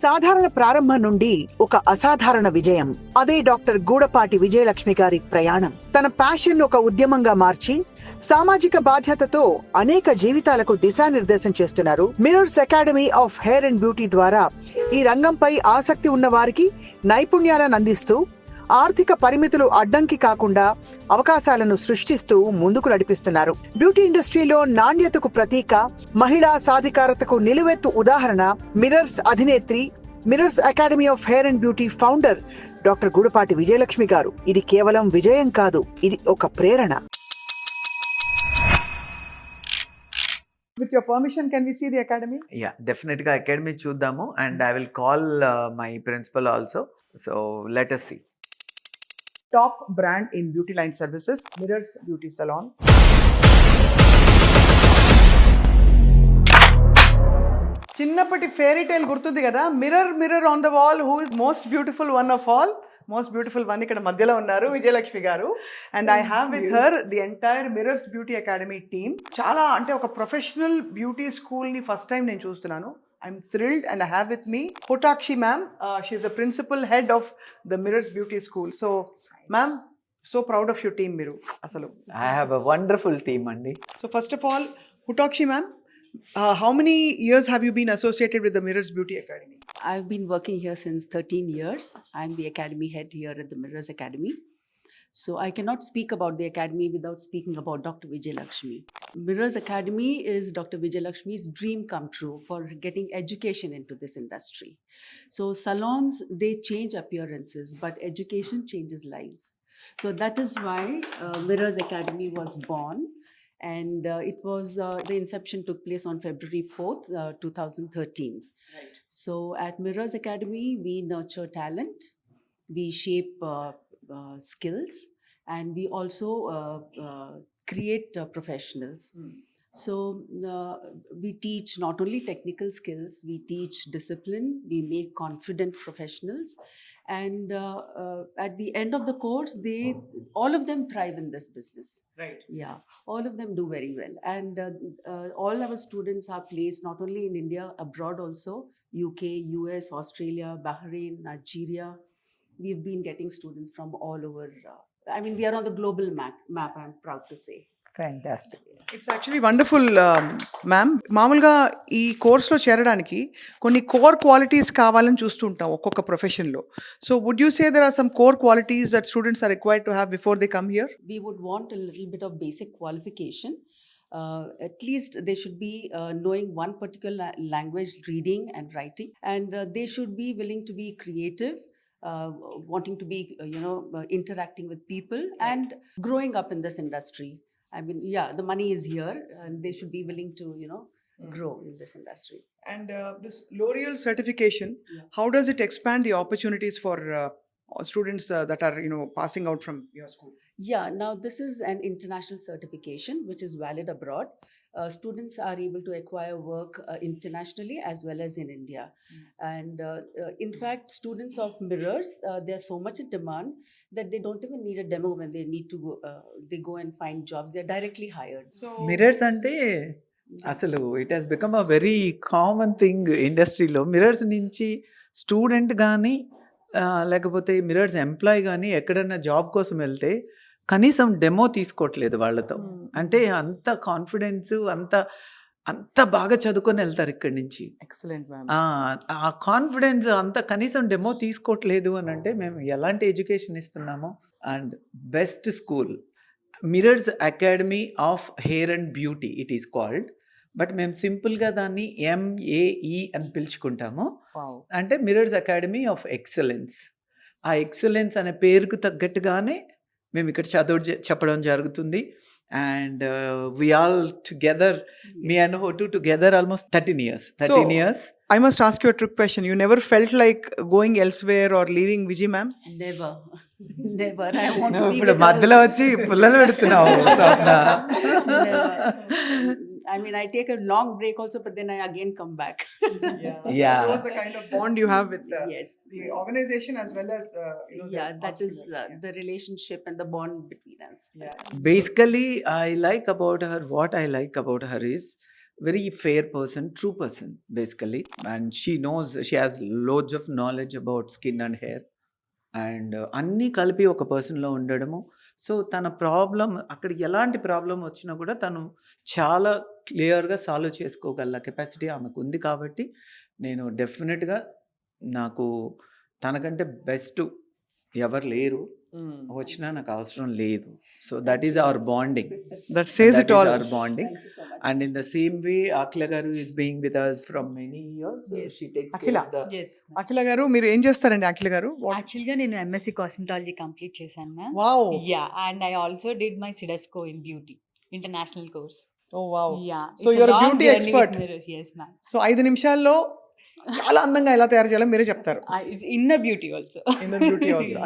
సాధారణ ప్రారంభం నుండి ఒక అసాధారణ విజయం. అదే డాక్టర్ గూడపాటి విజయలక్ష్మి గారి ప్రయాణం. తన ప్యాషన్ ఒక ఉద్యమంగా మార్చి సామాజిక బాధ్యతతో అనేక జీవితాలకు దిశానిర్దేశం చేస్తున్నారు. Mirrors academy of hair and beauty ద్వారా ఈ రంగంపై ఆసక్తి ఉన్న వారికి నైపుణ్యాలను అందిస్తూ ఆర్థిక పరిమితులు అడ్డంకి కాకుండా అవకాశాలను సృష్టిస్తూ ముందుకు నడిపిస్తున్నారు. బ్యూటీ ఇండస్ట్రీలో నాణ్యతకు ప్రతీక, మహిళా సాధికారతకు నిలువెత్తు ఉదాహరణ మిర్రర్స్ అధినేత్రి, Mirrors academy of hair and beauty founder doctor Gudapati Vijayalakshmi గారు. ఇది కేవలం విజయం కాదు, ఇది ఒక ప్రేరణ. With your permission, can we see the academy? Yeah, definitely academy చూద్దాము, and I will call my principal also. So let us see. Top brand in beauty line services, Mirrors Beauty Salon. చిన్నప్పటి fairy tile గుర్తుంది కదా, mirror mirror on the wall who is most beautiful one of all. Most beautiful one ఇక్కడ మధ్యలో ఉన్నారు విజయలక్ష్మి గారు. And I have with her the entire mirrors beauty academy team. చాలా అంటే ఒక ప్రొఫెషనల్ బ్యూటీ స్కూల్ని ఫస్ట్ టైం నేను చూస్తున్నాను. I'm thrilled, and I have with me Hutakshi ma'am. She is the principal head of the Mirrors Beauty School. So ma'am, so proud of your team Miru asalu. I have a wonderful team andi. So first of all, Hutakshi ma'am, how many years have you been associated with the Mirrors Beauty Academy? I've been working here since 13 years. I'm the academy head here at the Mirrors Academy. So I cannot speak about the academy without speaking about Dr. Vijayalakshmi. Mirrors Academy is Dr. Vijayalakshmi's dream come true for getting education into this industry. So salons, they change appearances, but education changes lives. So that is why Mirrors Academy was born. And it was, the inception took place on February 4th, 2013. Right. So at Mirrors Academy, we nurture talent, we shape skills, and we also create professionals. So we teach not only technical skills, we teach discipline, we make confident professionals, and at the end of the course, all of them thrive in this business. Right. Yeah, all of them do very well, and all our students are placed not only in India, abroad also, UK, US, Australia, Bahrain, Nigeria. We've been getting students from all over. I mean, we are on the global map, I'm proud to say. Fantastic. It's actually wonderful ma'am. మామూలుగా ఈ కోర్స్లో చేరడానికి కొన్ని core qualities కావాలని చూస్తూ ఉంటాం ఒక్కొక్క ప్రొఫెషన్లో. So would you say there are some core qualities that students are required to have before they come here? We would want a little bit of basic qualification. At least they should be knowing one particular language, reading and writing, and they should be willing to be creative. Wanting to be, interacting with people and growing up in this industry. I mean, yeah, the money is here, and they should be willing to, grow in this industry. And this L'Oreal certification, how does it expand the opportunities for students that are, passing out from your school? Yeah, now this is an international certification which is valid abroad. Students are able to acquire work internationally as well as in India. And in fact, students of Mirrors, they are so much in demand that they don't even need a demo when they need to go, they go and find jobs. They are directly hired. So mirrors అంటే అసలు it has become a very common thing ఇండస్ట్రీలో. Mirrors నుంచి student కానీ లేకపోతే mirrors employee కానీ ఎక్కడన్నా job కోసం వెళ్తే కనీసం డెమో తీసుకోవట్లేదు వాళ్ళతో. అంటే అంత కాన్ఫిడెన్స్, అంత బాగా చదువుకొని వెళ్తారు ఇక్కడి నుంచి. Excellent ma'am. ఆ కాన్ఫిడెన్స్ అంత కనీసం డెమో తీసుకోవట్లేదు అని అంటే మేము ఎలాంటి ఎడ్యుకేషన్ ఇస్తున్నామో. And best school Mirrors academy of hair and beauty it is called. But మేము సింపుల్గా దాన్ని MAE అని పిలుచుకుంటాము. అంటే మిర్రర్స్ అకాడమీ ఆఫ్ ఎక్సలెన్స్. ఆ ఎక్సలెన్స్ అనే పేరుకు తగ్గట్టుగానే మేము ఇక్కడ చెప్పడం జరుగుతుంది. And we all together, me and Hotu together almost 13 years. I must ask you a trick question. You never felt like going elsewhere or leaving Vijay ma'am? Never. Never. I want to be ఇప్పుడు with మధ్యలో వచ్చి పుల్లలు పెడుతున్నావు స్వప్న. Never. I mean, I take a long break also, but then I again come back. Yeah. Shows the kind of bond you have with Yes. the organization as well as Yeah, that is the relationship and the bond between us. Yeah. Basically, I like about her, what I like about her is very fair person, true person basically, and she knows, she has loads of knowledge about skin and hair, and అన్నీ కలిపి ఒక పర్సన్లో ఉండడము. So తన problem అక్కడ ఎలాంటి problem వచ్చినా కూడా తను చాలా క్లియర్గా సాల్వ్ చేసుకోగల కెపాసిటీ ఆమెకు ఉంది. కాబట్టి నేను డెఫినెట్గా నాకు తనకంటే బెస్ట్ ఎవరు లేరు, వచ్చినా నాకు అవసరం లేదు. So that is our bonding. That says it all. Our bonding. Thank you so much. And in the same way, Akhila Garu is being with us from many years. Yes. She takes Akhila. care of the. Yes. Akhila గారు మీరు ఏం చేస్తారండి? అఖిల గారు యాక్చువల్గా నేను MSc cosmetology complete చేశాను ma'am. Wow. Yeah, and I also did my CIDESCO in beauty international course. Oh wow. Yeah, So you're a beauty expert. Yes ma'am. So 5 నిమిషాల్లో చాలా అందంగా ఎలా తయారు చేయాలో మీరే చెప్తారు. It's inner beauty also. Inner beauty also.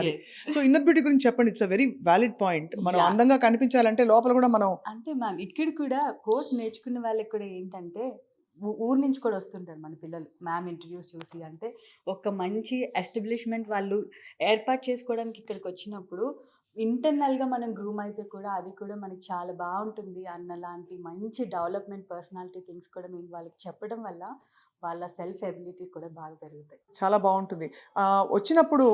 So inner beauty గురించి చెప్పండి. It's a very valid point. మనం Yeah. అందంగా కనిపించాలంటే లోపల కూడా మనం అంటే మ్యామ్ ఇక్కడ కూడా కోర్స్ నేర్చుకునే వాళ్ళకి కూడా ఏంటంటే ఊరు నుంచి కూడా వస్తుంటారు మన పిల్లలు మ్యామ్ ఇంట్రడ్యూస్ చూసి. అంటే ఒక మంచి ఎస్టాబ్లిష్మెంట్ వాళ్ళు ఏర్పాటు చేసుకోవడానికి ఇక్కడికి వచ్చినప్పుడు ఇంటర్నల్గా మనం గ్రూమ్ అయితే కూడా అది కూడా మనకి చాలా బాగుంటుంది అన్నలాంటి మంచి డెవలప్మెంట్ పర్సనాలిటీ థింగ్స్ కూడా మేము వాళ్ళకి చెప్పడం వల్ల వాళ్ళ సెల్ఫ్ ఎబిలిటీ కూడా బాగా పెరుగుతాయి. చాలా బాగుంటుంది. వచ్చినప్పుడు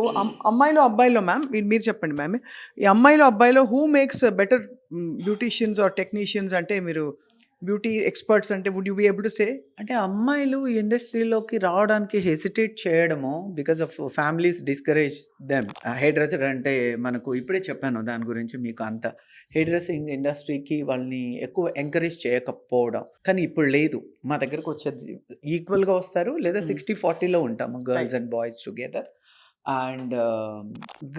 అమ్మాయిలో అబ్బాయిలో మ్యామ్ మీరు చెప్పండి మ్యామ్, ఈ అమ్మాయిలో అబ్బాయిలో who makes better beauticians or technicians? అంటే మీరు బ్యూటీ ఎక్స్పర్ట్స్ అంటే would you be able to say? అంటే అమ్మాయిలు ఇండస్ట్రీలోకి రావడానికి హెసిటేట్ చేయడము because of families discourage them. Hair dresser అంటే మనకు ఇప్పుడే చెప్పాను దాని గురించి మీకు. అంత హెయిర్ డ్రెస్సింగ్ ఇండస్ట్రీకి వాళ్ళని ఎక్కువ ఎంకరేజ్ చేయకపోవడం. కానీ ఇప్పుడు లేదు, మా దగ్గరకు వచ్చేది ఈక్వల్గా వస్తారు, లేదా 60-40లో ఉంటాము girls and boys together. And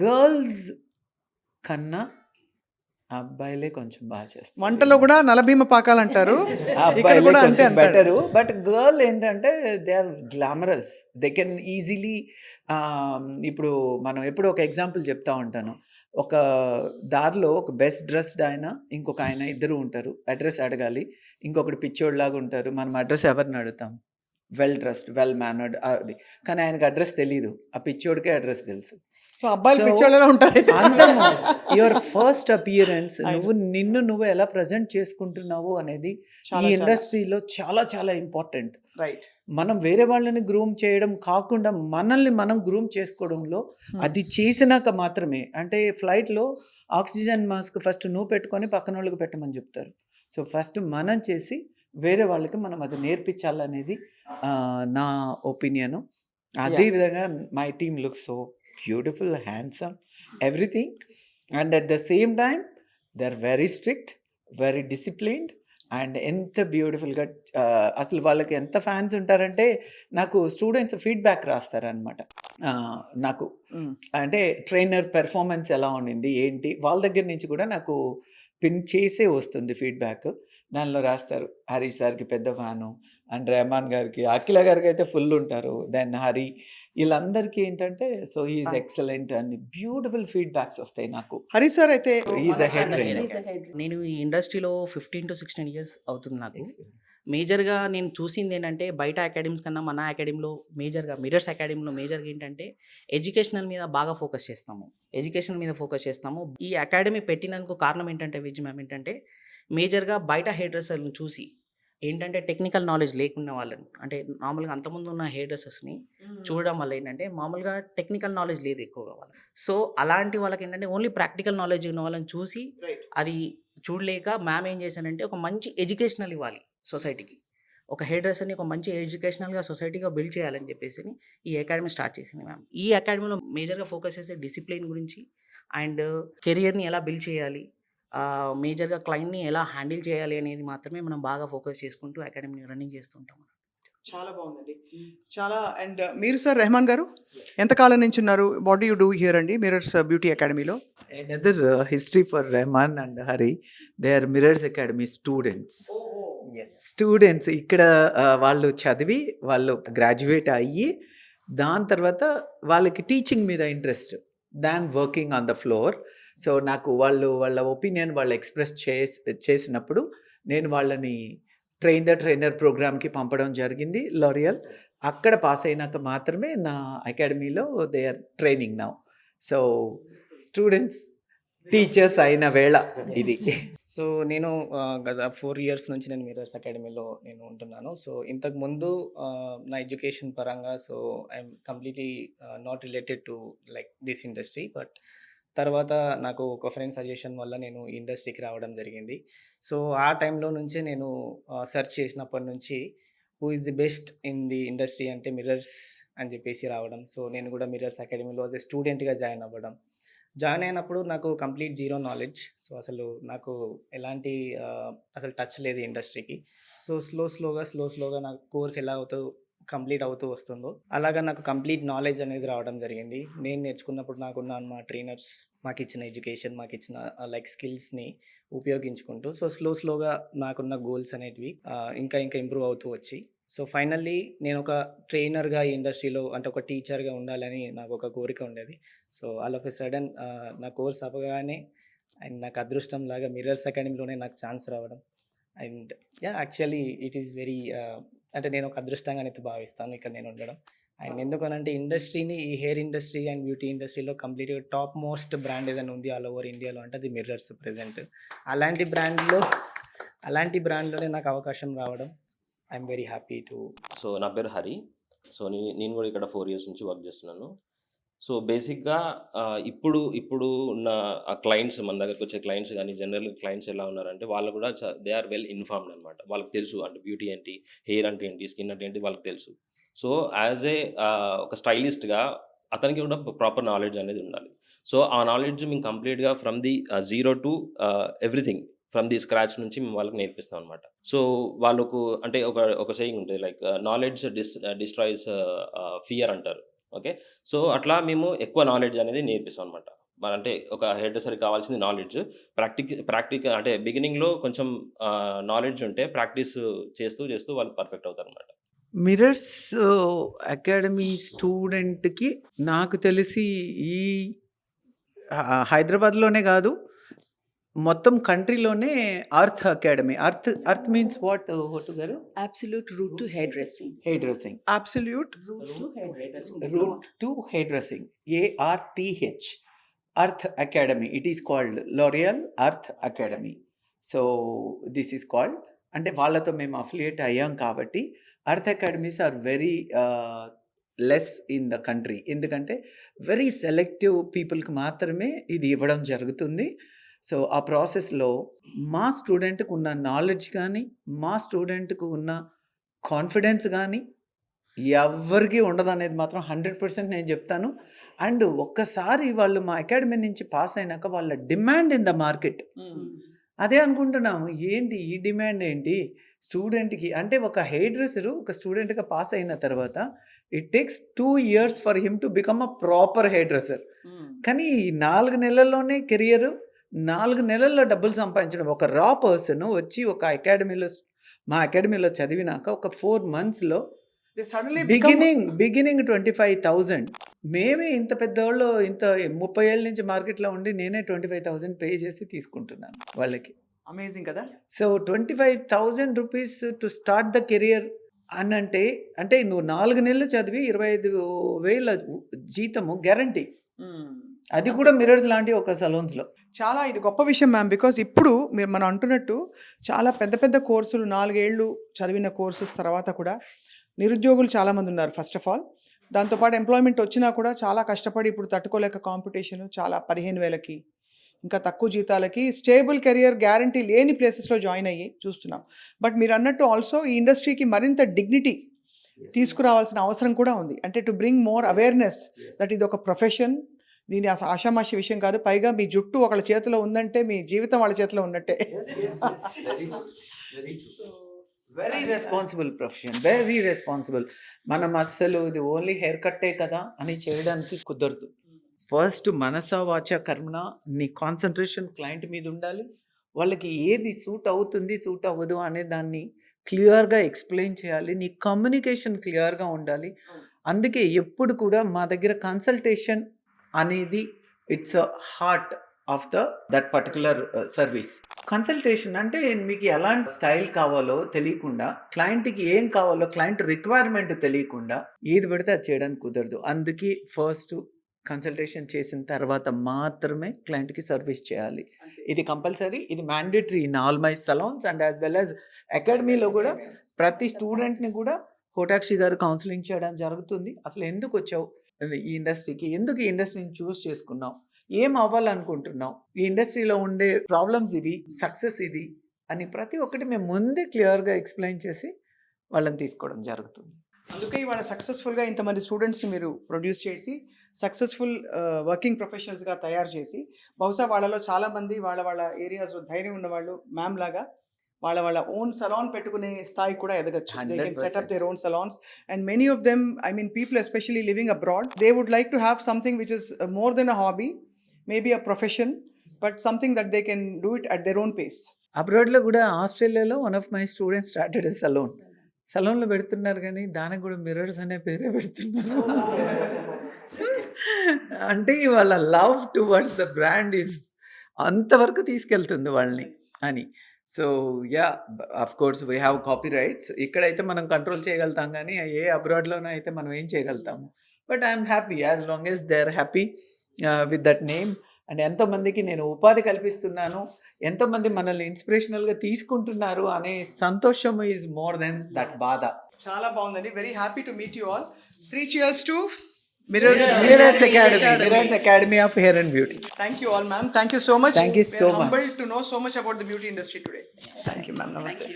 girls కన్నా అబ్బాయిలే కొంచెం బాగా చేస్తారు. వంటలో కూడా నలభీమ పాకాలు అంటారు, ఇక్కడ అబ్బాయిలే కూడా అంతే కొంచెం అంటారు. బెటరు. బట్ గర్ల్ ఏంటంటే they are glamorous, they can easily. ఇప్పుడు మనం ఎప్పుడు ఒక ఎగ్జాంపుల్ చెప్తా ఉంటాను. ఒక దారిలో ఒక బెస్ట్ డ్రెస్డ్ ఆయన, ఇంకొక ఆయన, ఇద్దరు ఉంటారు. అడ్రస్ అడగాలి, ఇంకొకటి పిచ్చోడ్లాగా ఉంటారు. మనం అడ్రస్ ఎవరిని అడుగుతాం? Well dressed, well mannered. కానీ ఆయనకు అడ్రస్ తెలియదు, ఆ పిచ్చోడికే అడ్రస్ తెలుసు. సో అబ్బాయిలు So, పిచ్చోళ్ళలో ఉంటారు. అందము యువర్ ఫస్ట్ అపియరెన్స్, నువ్వు ఎలా ప్రజెంట్ చేసుకుంటున్నావు అనేది ఈ ఇండస్ట్రీలో చాలా చాలా ఇంపార్టెంట్. రైట్. మనం వేరే వాళ్ళని గ్రూమ్ చేయడం కాకుండా మనల్ని మనం గ్రూమ్ చేసుకోవడంలో అది చేసినాక మాత్రమే. అంటే ఫ్లైట్లో ఆక్సిజన్ మాస్క్ ఫస్ట్ నువ్వు పెట్టుకొని పక్కన వాళ్ళకి పెట్టమని చెప్తారు. సో ఫస్ట్ మనం చేసి వేరే వాళ్ళకి మనం అది నేర్పించాలనేది నా ఒపీనియను. అదేవిధంగా my team looks so beautiful, handsome, everything. And at the same time they are very strict, very disciplined. And ఎంత బ్యూటిఫుల్గా అసలు వాళ్ళకి ఎంత ఫ్యాన్స్ ఉంటారంటే నాకు స్టూడెంట్స్ ఫీడ్బ్యాక్ రాస్తారనమాట. నాకు అంటే ట్రైనర్ పెర్ఫార్మెన్స్ ఎలా ఉండింది ఏంటి, వాళ్ళ దగ్గర నుంచి కూడా నాకు పిన్ చేసే వస్తుంది ఫీడ్బ్యాక్. దానిలో రాస్తారు హరీష్ సార్కి పెద్ద ఫ్యాను, అండ్ రెహమాన్ గారికి, అఖిల గారికి అయితే ఫుల్ ఉంటారు, దెన్ హరి, వీళ్ళందరికీ ఏంటంటే సో హీఈస్ ఎక్సలెంట్ అని బ్యూటిఫుల్ ఫీడ్బ్యాక్స్ వస్తాయి నాకు. హరి సార్ అయితే he's a head trainer. He's a head. నేను ఈ ఇండస్ట్రీలో 15 to 16 ఇయర్స్ అవుతుంది నాకు. మేజర్గా నేను చూసింది ఏంటంటే బయట అకాడమీస్ కన్నా మన అకాడమీలో మేజర్గా మిరర్స్ అకాడమీలో మేజర్గా ఏంటంటే ఎడ్యుకేషనల్ మీద బాగా ఫోకస్ చేస్తాము. ఈ అకాడమీ పెట్టినందుకు కారణం ఏంటంటే విజ్ మ్యామ్ ఏంటంటే మేజర్గా బయట హెయిర్ డ్రెస్సర్లను చూసి ఏంటంటే టెక్నికల్ నాలెడ్జ్ లేకున్న వాళ్ళని, అంటే నార్మల్గా అంతకుముందు ఉన్న హెయిర్ డ్రెస్సర్స్ని చూడడం వల్ల ఏంటంటే మామూలుగా టెక్నికల్ నాలెడ్జ్ లేదు ఎక్కువగా వాళ్ళకి. సో అలాంటి వాళ్ళకి ఏంటంటే ఓన్లీ ప్రాక్టికల్ నాలెడ్జ్ ఉన్న వాళ్ళని చూసి అది చూడలేక మ్యామ్ ఏం చేశానంటే ఒక మంచి ఎడ్యుకేషనల్ ఇవ్వాలి సొసైటీకి, ఒక హెయిర్ డ్రెస్సర్ని ఒక మంచి ఎడ్యుకేషనల్గా సొసైటీగా బిల్డ్ చేయాలని చెప్పేసి ఈ అకాడమీ స్టార్ట్ చేసింది మ్యామ్. ఈ అకాడమీలో మేజర్గా ఫోకస్ చేసే డిసిప్లిన్ గురించి అండ్ కెరియర్ని ఎలా బిల్డ్ చేయాలి, మేజర్గా క్లయింట్ని ఎలా హ్యాండిల్ చేయాలి అనేది మాత్రమే మనం బాగా ఫోకస్ చేసుకుంటూ అకాడమీని రన్నింగ్ చేస్తుంటాం. చాలా బాగుందండి, చాలా. అండ్ మీరు సార్ రెహమాన్ గారు ఎంతకాలం నుంచి ఉన్నారు? What do you do here అండి మిరర్స్ బ్యూటీ అకాడమీలో? Another history for Rahman and Hari. They are Mirrors Academy students. Students ఇక్కడ వాళ్ళు చదివి వాళ్ళు గ్రాడ్యుయేట్ అయ్యి దాని తర్వాత వాళ్ళకి టీచింగ్ మీద interest than working on the floor. So నాకు వాళ్ళ ఒపీనియన్ వాళ్ళు ఎక్స్ప్రెస్ చేసినప్పుడు నేను వాళ్ళని ట్రైనర్ ప్రోగ్రామ్కి పంపడం జరిగింది లారియల్. అక్కడ పాస్ అయినాక మాత్రమే నా అకాడమీలో they are training now. So students teachers అయిన వేళ ఇది. సో నేను గత 4 ఇయర్స్ నుంచి నేను మిర్రర్స్ అకాడమీలో నేను ఉంటున్నాను. సో ఇంతకుముందు నా ఎడ్యుకేషన్ పరంగా so I'm completely not related to like this industry. But తర్వాత నాకు ఒక ఫ్రెండ్ సజెషన్ వల్ల నేను ఈ ఇండస్ట్రీకి రావడం జరిగింది. సో ఆ టైంలో నుంచే నేను సెర్చ్ చేసినప్పటి నుంచి who is the best in the industry అంటే మిర్రర్స్ అని చెప్పేసి రావడం. సో నేను కూడా మిర్రర్స్ అకాడమీలో యాస్ ఎ స్టూడెంట్‌గా జాయిన్ అవ్వడం. జాయిన్ అయినప్పుడు నాకు కంప్లీట్ జీరో నాలెడ్జ్. సో అసలు నాకు ఎలాంటి అసలు టచ్ లేదు ఇండస్ట్రీకి. సో స్లోగా నాకు కోర్స్ ఎలా కంప్లీట్ అవుతూ వస్తుందో అలాగా నాకు కంప్లీట్ నాలెడ్జ్ అనేది రావడం జరిగింది. నేను నేర్చుకున్నప్పుడు నాకున్న మా ట్రైనర్స్ మాకిచ్చిన ఎడ్యుకేషన్, మాకిచ్చిన లైక్ స్కిల్స్‌ని ఉపయోగించుకుంటూ సో స్లోగా నాకున్న గోల్స్ అనేటివి ఇంకా ఇంప్రూవ్ అవుతూ వచ్చి సో ఫైనల్లీ నేను ఒక ట్రైనర్‌గా ఈ ఇండస్ట్రీలో అంటే ఒక టీచర్‌గా ఉండాలని నాకు ఒక కోరిక ఉండేది. So all of a sudden నా కోర్స్ అవ్వగానే అండ్ నాకు అదృష్టంలాగా మిర్రర్స్ అకాడమీలోనే నాకు ఛాన్స్ రావడం. And actually it is very అంటే నేను ఒక అదృష్టంగా అయితే భావిస్తాను ఇక్కడ నేను ఉండడం. అండ్ ఎందుకనంటే ఇండస్ట్రీని ఈ హెయిర్ ఇండస్ట్రీ అండ్ బ్యూటీ ఇండస్ట్రీలో కంప్లీట్‌గా టాప్ మోస్ట్ బ్రాండ్ ఏదైనా ఉంది ఆల్ ఓవర్ ఇండియాలో అంటే అది మిర్రర్స్ ప్రెజెంట్. అలాంటి బ్రాండ్‌లోనే నాకు అవకాశం రావడం I'm very happy to. So నా పేరు హరి. సో నేను కూడా ఇక్కడ 4 ఇయర్స్ నుంచి వర్క్ చేస్తున్నాను. సో బేసిక్‌గా ఇప్పుడు ఉన్న క్లయింట్స్ మన దగ్గరకు వచ్చే క్లయింట్స్ కానీ జనరల్ క్లయింట్స్ ఎలా ఉన్నారంటే వాళ్ళు కూడా దే ఆర్ వెల్ ఇన్ఫార్మ్డ్ అనమాట. వాళ్ళకి తెలుసు అంటే బ్యూటీ ఏంటి, హెయిర్ అంటే ఏంటి, స్కిన్ అంటే ఏంటి వాళ్ళకి తెలుసు. సో యాజ్ ఏ ఒక స్టైలిస్ట్‌గా అతనికి కూడా ప్రాపర్ నాలెడ్జ్ అనేది ఉండాలి. సో ఆ నాలెడ్జ్ మేము కంప్లీట్‌గా from the zero to everything from the scratch నుంచి మేము వాళ్ళకి నేర్పిస్తాం అనమాట. సో వాళ్ళకు అంటే ఒక సేయింగ్ ఉంటుంది లైక్ నాలెడ్జ్ డిస్ట్రాయ్స్ ఫియర్ అంటారు. ఓకే. సో అట్లా మేము ఎక్కువ నాలెడ్జ్ అనేది నేర్పిస్తాం అనమాట. అంటే ఒక హెయిర్ డ్రెస్సర్‌కి కావాల్సింది నాలెడ్జ్. ప్రాక్టికల్ అంటే బిగినింగ్‌లో కొంచెం నాలెడ్జ్ ఉంటే ప్రాక్టీస్ చేస్తూ వాళ్ళు పర్ఫెక్ట్ అవుతారనమాట. మిర్రర్స్ అకాడమీ స్టూడెంట్‌కి నాకు తెలిసి ఈ హైదరాబాద్‌లోనే కాదు మొత్తం కంట్రీలోనే Arth academy. Arth means what గారు? Absolute route to hairdressing. Hair dressing. Absolute Route to hairdressing. Route to hair dressing. ARTH. Earth Academy. It is called L'Oreal Earth Academy. So this is called అంటే వాళ్ళతో మేము affiliate అయ్యాం కాబట్టి earth academies are very less in the country. ఎందుకంటే very selective పీపుల్కి మాత్రమే ఇది ఇవ్వడం జరుగుతుంది. సో ఆ ప్రాసెస్లో మా స్టూడెంట్కి ఉన్న నాలెడ్జ్ కానీ మా స్టూడెంట్కి ఉన్న కాన్ఫిడెన్స్ కానీ ఎవ్వరికీ ఉండదనేది మాత్రం 100% నేను చెప్తాను. అండ్ ఒక్కసారి వాళ్ళు మా అకాడమీ నుంచి పాస్ అయినాక వాళ్ళ డిమాండ్ ఇన్ ద మార్కెట్ అదే అనుకుంటున్నాము. ఏంటి ఈ డిమాండ్ ఏంటి స్టూడెంట్‌కి అంటే ఒక హెయిర్ డ్రెస్సరు ఒక స్టూడెంట్‌గా పాస్ అయిన తర్వాత it takes 2 years for him to become a proper hair dresser. కానీ 4 నెలల్లోనే కెరియర్, 4 నెలల్లో డబ్బులు సంపాదించడం. ఒక రా పర్సన్ వచ్చి ఒక మా అకాడమీలో చదివినాక ఒక 4 మంత్స్‌లో బిగినింగ్ 25,000. మేమే ఇంత పెద్దోళ్ళు ఇంత 30 ఏళ్ళ నుంచి మార్కెట్లో ఉండి నేనే 25,000 పే చేసి తీసుకుంటున్నాను వాళ్ళకి. అమేజింగ్ కదా. So 25,000 rupees to start the career అంటే నువ్వు 4 నెలలు చదివి 25,000 జీతము గ్యారంటీ. అది కూడా మిర్రర్స్ లాంటి ఒక సలూన్స్లో. చాలా ఇది గొప్ప విషయం మ్యామ్. బికాజ్ ఇప్పుడు మనం అంటున్నట్టు చాలా పెద్ద కోర్సులు 4 ఏళ్ళు చదివిన కోర్సెస్ తర్వాత కూడా నిరుద్యోగులు చాలామంది ఉన్నారు ఫస్ట్ ఆఫ్ ఆల్. దాంతోపాటు ఎంప్లాయ్మెంట్ వచ్చినా కూడా చాలా కష్టపడి ఇప్పుడు తట్టుకోలేక కాంపిటీషన్ చాలా 15,000కి ఇంకా తక్కువ జీతాలకి స్టేబుల్ కెరియర్ గ్యారంటీ లేని ప్లేసెస్లో జాయిన్ అయ్యి చూస్తున్నాం. బట్ మీరు అన్నట్టు ఆల్సో ఈ ఇండస్ట్రీకి మరింత డిగ్నిటీ తీసుకురావాల్సిన అవసరం కూడా ఉంది. అంటే to bring more awareness that ఇది ఒక ప్రొఫెషన్, దీని ఆషామాషి విషయం కాదు. పైగా మీ జుట్టు ఒకళ్ళ చేతిలో ఉందంటే మీ జీవితం వాళ్ళ చేతిలో ఉన్నట్టే. Very responsible profession, very responsible. మనం అస్సలు ఇది ఓన్లీ హెయిర్ కట్టే కదా అని చేయడానికి కుదరదు. ఫస్ట్ మనస వాచ కర్మణ నీ కాన్సన్ట్రేషన్ క్లయింట్ మీద ఉండాలి. వాళ్ళకి ఏది సూట్ అవుతుంది సూట్ అవ్వదు అనే దాన్ని క్లియర్గా ఎక్స్ప్లెయిన్ చేయాలి. నీ కమ్యూనికేషన్ క్లియర్గా ఉండాలి. అందుకే ఎప్పుడు కూడా మా దగ్గర కన్సల్టేషన్ అనేది it's heart of that particular service. Consultation అంటే మీకు ఎలాంటి స్టైల్ కావాలో తెలియకుండా, క్లయింట్కి ఏం కావాలో క్లయింట్ రిక్వైర్మెంట్ తెలియకుండా ఏది పెడితే అది చేయడానికి కుదరదు. అందుకే ఫస్ట్ కన్సల్టేషన్ చేసిన తర్వాత మాత్రమే క్లయింట్కి సర్వీస్ చేయాలి. ఇది కంపల్సరీ, ఇది mandatory in all my salons and as well as అకాడమీలో కూడా ప్రతి స్టూడెంట్ని కూడా హోటాక్షి గారు కౌన్సిలింగ్ చేయడం జరుగుతుంది. అసలు ఎందుకు వచ్చావు ఈ ఇండస్ట్రీకి, ఎందుకు ఈ ఇండస్ట్రీని చూస్ చేసుకున్నావు, ఏం అవ్వాలనుకుంటున్నావు, ఈ ఇండస్ట్రీలో ఉండే ప్రాబ్లమ్స్ ఇవి, సక్సెస్ ఇది అని ప్రతి ఒక్కటి మేము ముందే క్లియర్గా ఎక్స్ప్లెయిన్ చేసి వాళ్ళని తీసుకోవడం జరుగుతుంది. అందుకే ఇవాళ సక్సెస్ఫుల్గా ఇంతమంది స్టూడెంట్స్ని మీరు ప్రొడ్యూస్ చేసి సక్సెస్ఫుల్ వర్కింగ్ ప్రొఫెషనల్స్గా తయారు చేసి బహుశా వాళ్ళలో చాలామంది వాళ్ళ ఏరియాస్లో ధైర్యం ఉన్నవాళ్ళు మ్యామ్ లాగా వాళ్ళ ఓన్ సలాన్ పెట్టుకునే స్థాయి కూడా ఎదగచ్చు. They can set up their own salons and many of them, I mean people especially living abroad, they would like to have something which is more than a hobby, maybe a profession, but something that they can do it at their own pace. అబ్రాడ్లో కూడా ఆస్ట్రేలియాలో one of my students started సలూన్లో పెడుతున్నారు కానీ దానికి కూడా mirrors అనే పేరే పెడుతున్నారు. అంటే వాళ్ళ love towards the brand is అంతవరకు తీసుకెళ్తుంది వాళ్ళని అని. So yeah, of course we have copy rights. ఇక్కడైతే మనం కంట్రోల్ చేయగలుగుతాం కానీ ఏ అబ్రాడ్లోనే అయితే మనం ఏం చేయగలుగుతాము. But I'm happy as long as they are happy with that name. And ఎంతోమందికి నేను ఉపాధి కల్పిస్తున్నాను, ఎంతోమంది మనల్ని ఇన్స్పిరేషనల్గా తీసుకుంటున్నారు అనే సంతోషం ఈజ్ మోర్ దెన్ దట్ బాధ. చాలా బాగుందండి. Very happy to meet you all. 3 cheers to Mirrors Academy of Hair and Beauty. Thank you all, ma'am. Thank you so much. Thank you so We are much. humbled to know so much about the beauty industry today. Thank you, ma'am. Namaste.